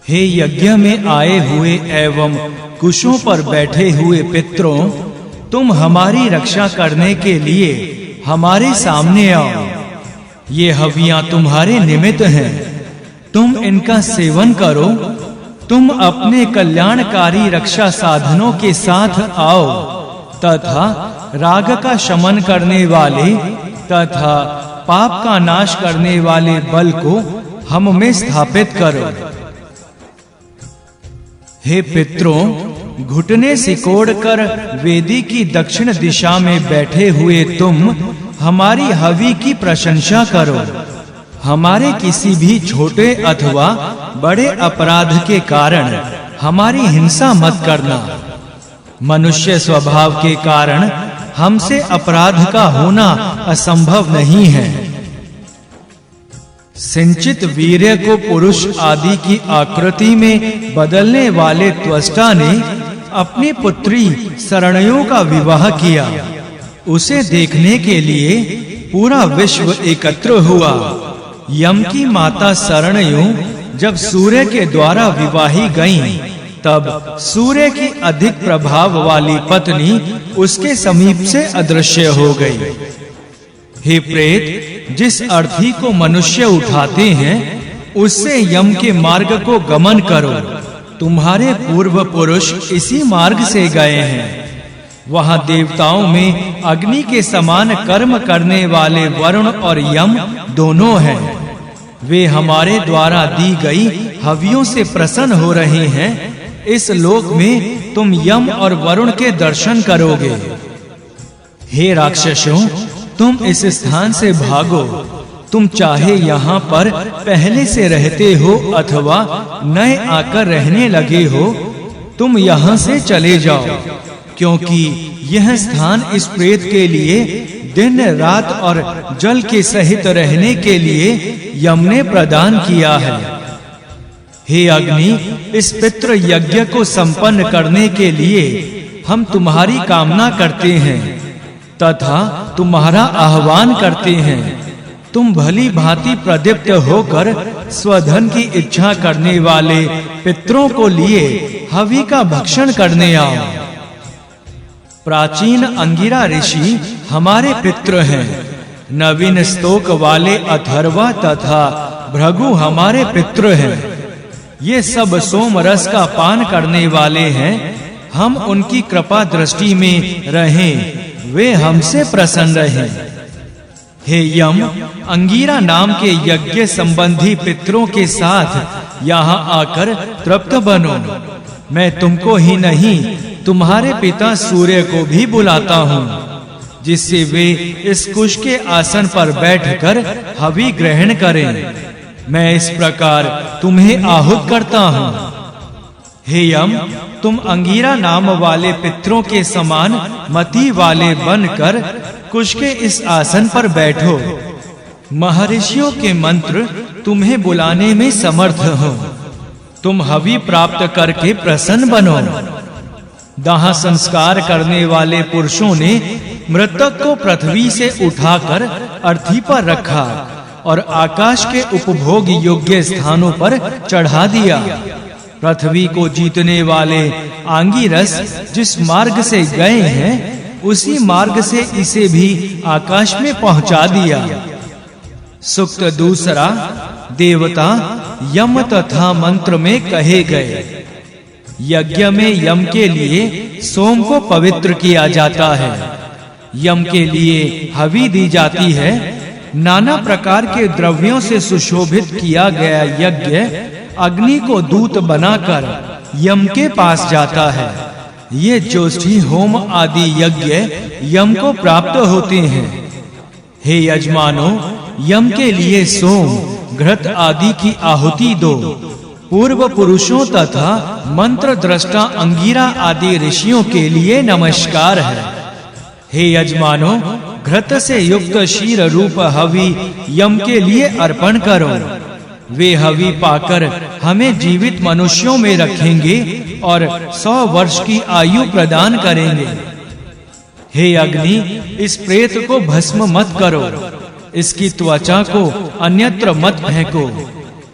हे यज्ञ में आए हुए एवं कुशों पर बैठे हुए पितरों, तुम हमारी रक्षा करने के लिए हमारे सामने आओ। ये हवियां तुम्हारे निमित्त हैं, तुम इनका सेवन करो। तुम अपने कल्याणकारी रक्षा साधनों के साथ आओ तथा राग का शमन करने वाले तथा पाप का नाश करने वाले बल को हम में स्थापित करो। हे पितरों, घुटने सिकोड़ कर वेदी की दक्षिण दिशा में बैठे हुए तुम हमारी हवि की प्रशंसा करो। हमारे किसी भी छोटे अथवा बड़े अपराध के कारण हमारी हिंसा मत करना। मनुष्य स्वभाव के कारण हमसे अपराध का होना असंभव नहीं है। सिंचित वीर्य को पुरुष आदि की आकृति में बदलने वाले त्वष्टा ने अपनी पुत्री शरणयों का विवाह किया। उसे देखने के लिए पूरा विश्व एकत्र हुआ। यम की माता शरणयों जब सूर्य के द्वारा विवाही गईं, तब सूर्य की अधिक प्रभाव वाली पत्नी उसके समीप से अदृश्य हो गई। हे प्रेत, जिस अर्थी को मनुष्य उठाते हैं उससे यम के मार्ग को गमन करो। तुम्हारे पूर्व पुरुष इसी मार्ग से गए हैं। वहां देवताओं में अग्नि के समान कर्म करने वाले वरुण और यम दोनों हैं। वे हमारे द्वारा दी गई हवियों से प्रसन्न हो रहे हैं। इस लोक में तुम यम और वरुण के दर्शन करोगे। हे राक्षसों, तुम इस स्थान से भागो। तुम चाहे यहाँ पर पहले से रहते हो अथवा नए आकर रहने लगे हो, तुम यहाँ से चले जाओ, क्योंकि यह स्थान इस प्रेत के लिए दिन रात और जल के सहित रहने के लिए यम ने प्रदान किया है। हे अग्नि, इस पितृ यज्ञ को संपन्न करने के लिए हम तुम्हारी कामना करते हैं तथा तुम्हारा आह्वान करते हैं। तुम भली भांति प्रदीप्त होकर स्वधन की इच्छा करने वाले पितरों को लिए हवि का भक्षण करने आओ। प्राचीन अंगिरा ऋषि हमारे पितृ हैं। नवीन स्तोक वाले अथर्वा तथा भृगु हमारे पितृ हैं। ये सब सोम रस का पान करने वाले हैं। हम उनकी कृपा दृष्टि में रहें, वे हमसे प्रसन्न रहें। हे यम, अंगिरा नाम के यज्ञ संबंधी पितरों के साथ यहाँ आकर तृप्त बनो। मैं तुमको ही नहीं, तुम्हारे पिता सूर्य को भी बुलाता हूँ, जिससे वे इस कुश के आसन पर बैठकर हवि ग्रहण करें। मैं इस प्रकार तुम्हें आहूत करता हूँ। हे यम, तुम अंगिरा नाम वाले पितरों के समान मति वाले बनकर कुश के इस आसन पर बैठो। महर्षियों के मंत्र तुम्हें बुलाने में समर्थ हो। तुम हवि प्राप्त करके प्रसन्न बनो। दाह संस्कार करने वाले पुरुषों ने मृतक को पृथ्वी से उठाकर अर्थी पर रखा और आकाश के उपभोग योग्य स्थानों पर चढ़ा दिया। पृथ्वी को जीतने वाले आंगिरस जिस मार्ग से गए हैं, उसी मार्ग से इसे भी आकाश में पहुंचा दिया। सूक्त दूसरा देवता यम तथा मंत्र में कहे गए। यज्ञ में यम के लिए सोम को पवित्र किया जाता है। यम के लिए हवि दी जाती है। नाना प्रकार के द्रव्यों से सुशोभित किया गया यज्ञ अग्नि को दूत बनाकर यम के पास जाता है। ये ज्योष्ठी होम आदि यज्ञ यम को प्राप्त होते हैं। हे यजमानों, यम के लिए सोम, घृत आदि की आहुति दो। पूर्व पुरुषों तथा मंत्र दृष्टा अंगिरा आदि ऋषियों के लिए नमस्कार है। हे यजमानों, घृत से युक्त क्षीर रूप हवि यम के लिए अर्पण करो। वे हवि पाकर हमें जीवित मनुष्यों में रखेंगे और 100 वर्ष की आयु प्रदान करेंगे। हे अग्नि, इस प्रेत को भस्म मत करो। इसकी त्वचा को अन्यत्र मत फेंको।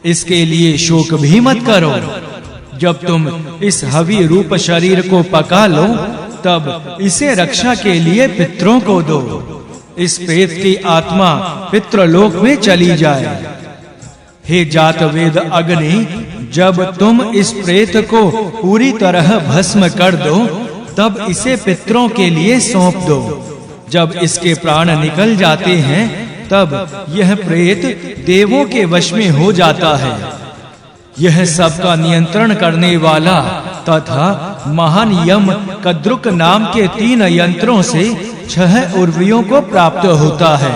इसके लिए शोक भी मत करो। जब तुम इस हवि रूप शरीर को पका लो तब इसे रक्षा के लिए पितरों को दो। इस प्रेत की आत्मा पितृलोक में चली जाए। हे जातवेद अग्नि, जब तुम इस प्रेत को पूरी तरह भस्म कर दो तब इसे पितरों के लिए सौंप दो। जब इसके प्राण निकल जाते हैं तब यह प्रेत देवों के वश में हो जाता है। यह सबका नियंत्रण करने वाला तथा महान यम कद्रुक नाम के 3 यंत्रों से 6 उर्वियों को प्राप्त होता है।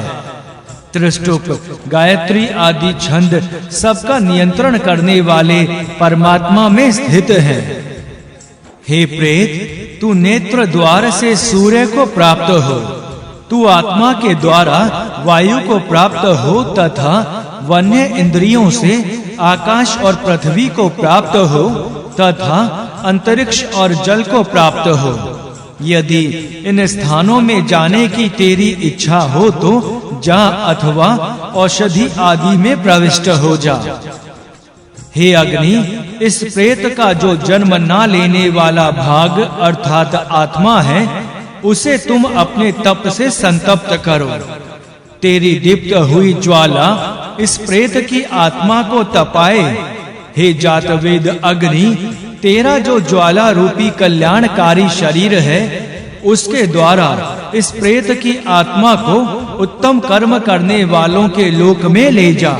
त्रिष्टुप, गायत्री आदि छंद सबका नियंत्रण करने वाले परमात्मा में स्थित है। हे प्रेत, तू नेत्र द्वार से सूर्य को प्राप्त हो, तू आत्मा के द्वारा वायु को प्राप्त हो तथा वन्य इंद्रियों से आकाश और पृथ्वी को प्राप्त हो तथा अंतरिक्ष और जल को प्राप्त हो। यदि इन स्थानों में जाने की तेरी इच्छा हो तो जा अथवा औषधि आदि में प्रविष्ट हो जा। हे अग्नि, इस प्रेत का जो जन्म ना लेने वाला भाग अर्थात आत्मा है उसे तुम अपने तप से संतप्त करो। तेरी दीप्त हुई ज्वाला इस प्रेत की आत्मा को तपाए। हे जातवेद अग्नि, तेरा जो ज्वाला रूपी कल्याणकारी शरीर है उसके द्वारा इस प्रेत की आत्मा को उत्तम कर्म करने वालों के लोक में ले जा।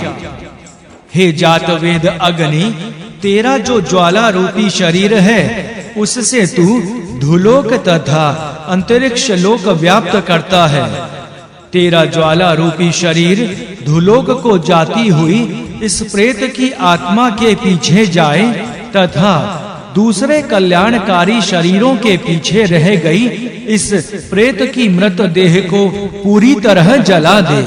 हे जातवेद अग्नि, तेरा जो ज्वाला रूपी शरीर है उससे तू धुलोक तथा अंतरिक्ष लोक व्याप्त करता है। तेरा ज्वाला रूपी शरीर धुलोक को जाती हुई इस प्रेत की आत्मा के पीछे जाए तथा दूसरे कल्याणकारी शरीरों के पीछे रह गई इस प्रेत की मृत देह को पूरी तरह जला दे।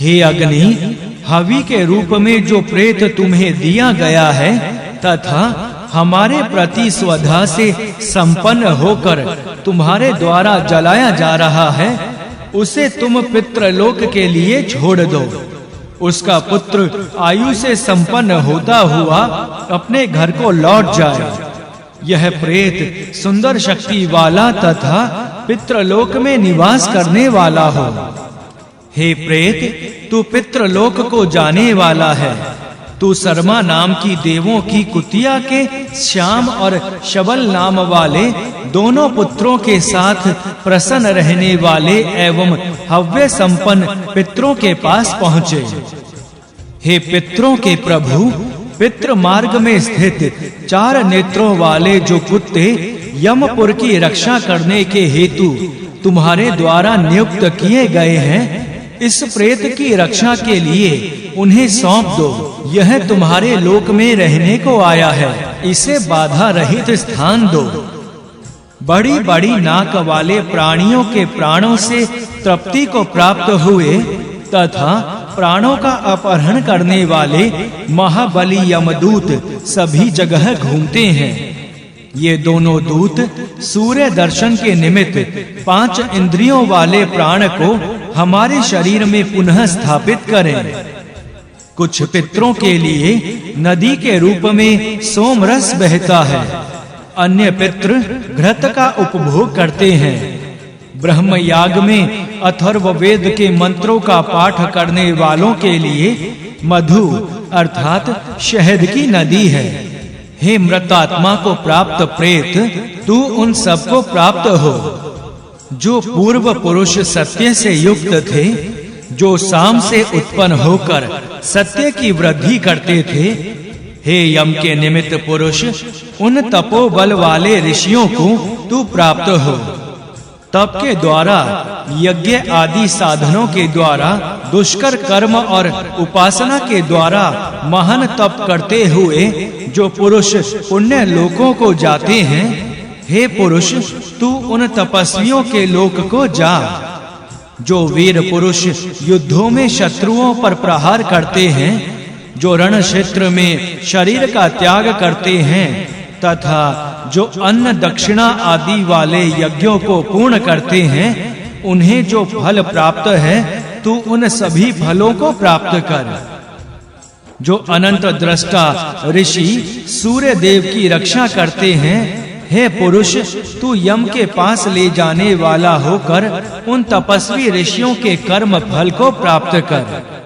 हे अग्नि, हवि के रूप में जो प्रेत तुम्हें दिया गया है तथा हमारे प्रति स्वधा से संपन्न होकर तुम्हारे द्वारा जलाया जा रहा है उसे तुम पितृलोक के लिए छोड़ दो। उसका पुत्र आयु से संपन्न होता हुआ अपने घर को लौट जाए। यह प्रेत सुंदर शक्ति वाला तथा पितृलोक में निवास करने वाला हो। हे प्रेत, तू पितृलोक को जाने वाला है। तू शर्मा नाम की देवों की कुतिया के श्याम और शबल नाम वाले दोनों पुत्रों के साथ प्रसन्न रहने वाले एवं हव्य संपन्न पितरों के पास पहुँचे। हे पितरों के प्रभु, पितृ मार्ग में स्थित 4 नेत्रों वाले जो कुत्ते यमपुर की रक्षा करने के हेतु तुम्हारे द्वारा नियुक्त किए गए हैं, इस प्रेत की रक्षा के लिए उन्हें सौंप दो। यह तुम्हारे लोक में रहने को आया है, इसे बाधा रहित स्थान दो। बड़ी बड़ी नाक वाले प्राणियों के प्राणों से तृप्ति को प्राप्त हुए तथा प्राणों का अपहरण करने वाले महाबली यमदूत सभी जगह घूमते हैं। ये दोनों दूत सूर्य दर्शन के निमित्त 5 इंद्रियों वाले प्राण को हमारे शरीर में पुनः स्थापित करें। कुछ पितरों के लिए नदी के रूप में सोमरस बहता है, अन्य पितृ घृत का उपभोग करते हैं। ब्रह्म याग में अथर्ववेद के मंत्रों का पाठ करने वालों के लिए मधु अर्थात शहद की नदी है। हे मृतात्मा को प्राप्त प्रेत, तू उन सबको प्राप्त हो जो पूर्व पुरुष सत्य से युक्त थे, जो साम से उत्पन्न होकर सत्य की वृद्धि करते थे। हे यम के निमित्त पुरुष, उन तपोबल वाले ऋषियों को तू प्राप्त हो। तप के द्वारा, यज्ञ आदि साधनों के द्वारा, दुष्कर कर्म और उपासना के द्वारा महान तप करते हुए जो पुरुष पुण्य लोकों को जाते हैं, हे पुरुष, तू उन तपस्वियों के लोक को जा। जो वीर पुरुष युद्धों में शत्रुओं पर प्रहार करते हैं, जो रण क्षेत्र में शरीर का त्याग करते हैं तथा जो अन्न दक्षिणा आदि वाले यज्ञों को पूर्ण करते हैं, उन्हें जो फल प्राप्त है, तू उन सभी फलों को प्राप्त कर। जो अनंत दृष्टा ऋषि सूर्य देव की रक्षा करते हैं, हे पुरुष, तू यम के पास ले जाने वाला होकर उन तपस्वी ऋषियों के कर्म फल को प्राप्त कर।